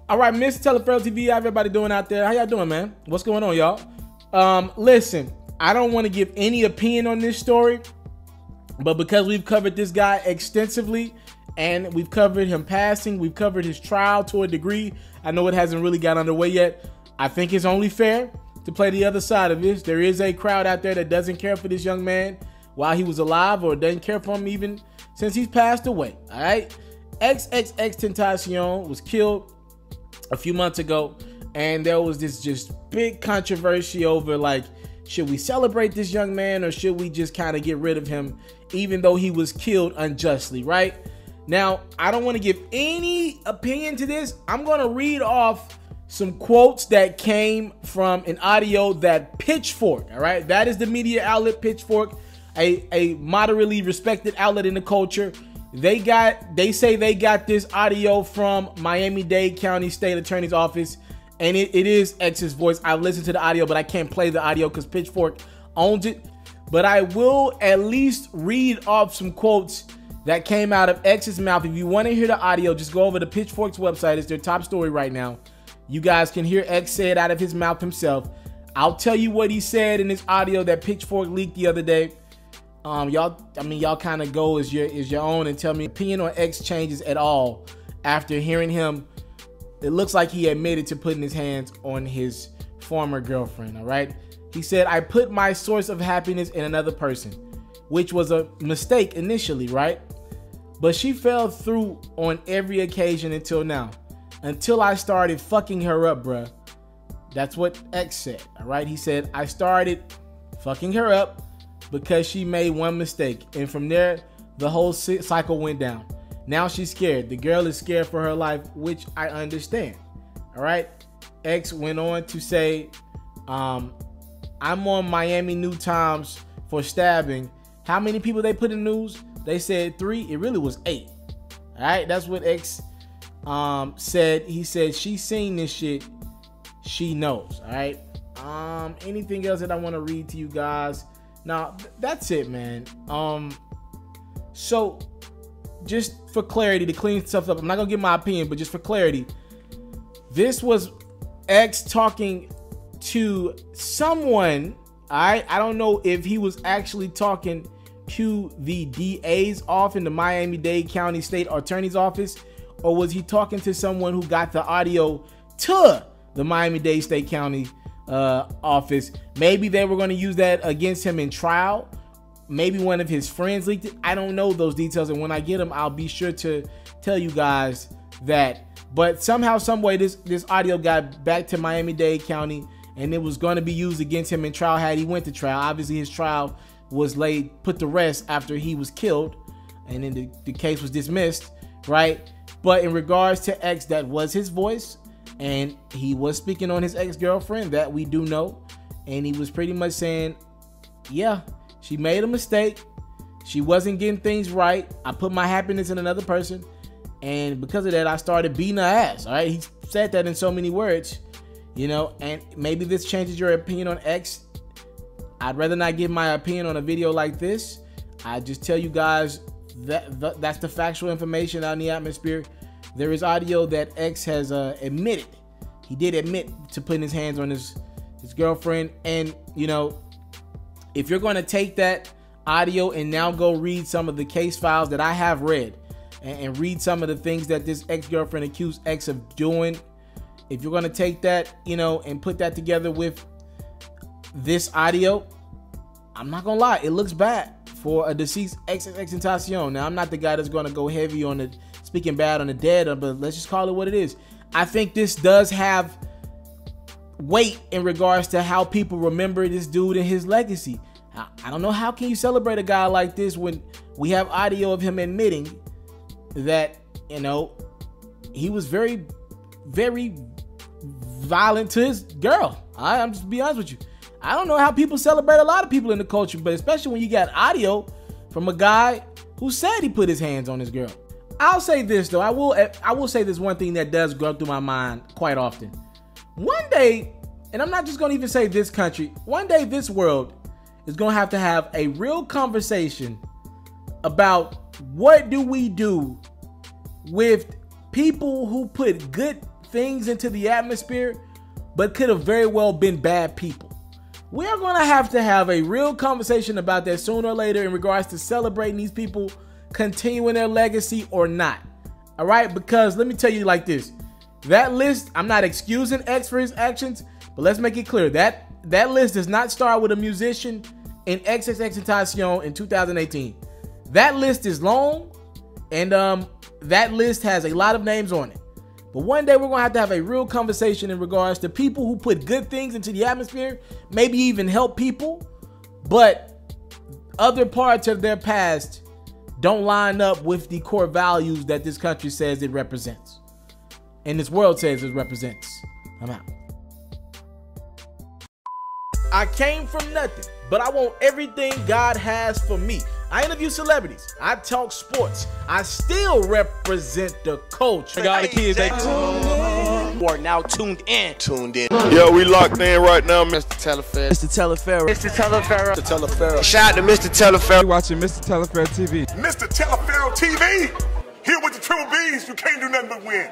All right, Mr. Taliaferro TV, how everybody doing out there? How y'all doing, man? What's going on, y'all? Listen, I don't want to give any opinion on this story, but because we've covered this guy extensively and we've covered him passing, we've covered his trial to a degree. I know it hasn't really got underway yet. I think it's only fair to play the other side of this. There is a crowd out there that doesn't care for this young man while he was alive, or doesn't care for him even since he's passed away. All right, XXXTentacion was killed a few months ago, and there was this just big controversy over, like, should we celebrate this young man or should we just kind of get rid of him even though he was killed unjustly, right? Now, I don't want to give any opinion to this. I'm going to read off some quotes that came from an audio that Pitchfork, all right? That is the media outlet Pitchfork, a moderately respected outlet in the culture. They say they got this audio from Miami-Dade County State Attorney's Office, and it is X's voice. I've listened to the audio, but I can't play the audio because Pitchfork owns it. But I will at least read off some quotes that came out of X's mouth. If you want to hear the audio, just go over to Pitchfork's website. It's their top story right now. You guys can hear X say it out of his mouth himself. I'll tell you what he said in this audio that Pitchfork leaked the other day. Y'all kind of go as your own and tell me opinion on X changes at all after hearing him. It looks like he admitted to putting his hands on his former girlfriend, all right? He said, I put my source of happiness in another person, which was a mistake initially, right? But she fell through on every occasion until now. Until I started fucking her up, bruh. That's what X said, all right? He said, I started fucking her up because she made one mistake. And from there, the whole cycle went down. Now she's scared. The girl is scared for her life, which I understand. All right. X went on to say, I'm on Miami New Times for stabbing. How many people they put in the news? They said 3. It really was 8. All right. That's what X said. He said she's seen this shit. She knows. All right. Anything else that I want to read to you guys? Now, that's it, man. So just for clarity, to clean stuff up, I'm not gonna give my opinion, but just for clarity, this was X talking to someone. I don't know if he was actually talking to the DA's office in the Miami-Dade County State Attorney's Office, or was he talking to someone who got the audio to the Miami-Dade State County office? Maybe they were going to use that against him in trial. Maybe one of his friends leaked it. I don't know those details, and when I get them, I'll be sure to tell you guys that. But somehow, some way, this audio got back to Miami-Dade County, and it was going to be used against him in trial had he went to trial. Obviously, his trial was put to rest after he was killed, and then the case was dismissed, right? But in regards to X, that was his voice, and he was speaking on his ex-girlfriend, that we do know. And he was pretty much saying, yeah, she made a mistake. She wasn't getting things right. I put my happiness in another person. And because of that, I started beating her ass. All right. He said that in so many words, you know, and maybe this changes your opinion on X. I'd rather not give my opinion on a video like this. I just tell you guys that that's the factual information out in the atmosphere. There is audio that X has admitted. He did admit to putting his hands on his girlfriend. And, you know, if you're going to take that audio and now go read some of the case files that I have read and read some of the things that this ex-girlfriend accused X of doing, if you're going to take that, you know, and put that together with this audio, I'm not going to lie, it looks bad for a deceased XXXTentacion. Now, I'm not the guy that's going to go heavy on the speaking bad on the dead, but let's just call it what it is. I think this does have weight in regards to how people remember this dude and his legacy. I don't know, how can you celebrate a guy like this when we have audio of him admitting that, you know, he was very, very violent to his girl. I'm just be honest with you. I don't know how people celebrate a lot of people in the culture, but especially when you got audio from a guy who said he put his hands on his girl. I'll say this though. I will say this one thing that does go through my mind quite often. One day, and I'm not just going to even say this country, one day this world is going to have a real conversation about what do we do with people who put good things into the atmosphere, but could have very well been bad people. We are going to have a real conversation about that sooner or later in regards to celebrating these people continuing their legacy or not. All right, because let me tell you like this. That list, I'm not excusing X for his actions, but let's make it clear that that list does not start with a musician in XXXTentacion in 2018. That list is long, and that list has a lot of names on it. But one day we're going to have a real conversation in regards to people who put good things into the atmosphere, maybe even help people, but other parts of their past don't line up with the core values that this country says it represents. And this world says it represents. I'm out. I came from nothing, but I want everything God has for me. I interview celebrities. I talk sports. I still represent the culture. I got the kids. They are now tuned in. Yo, we locked in right now, Mr. TALIAFERRO. Mr. TALIAFERRO. Mr. TALIAFERRO. Mr. TALIAFERRO. Shout out to Mr. TALIAFERRO. You're watching Mr. TALIAFERRO TV. Mr. TALIAFERRO TV. Here with the triple B's, you can't do nothing but win.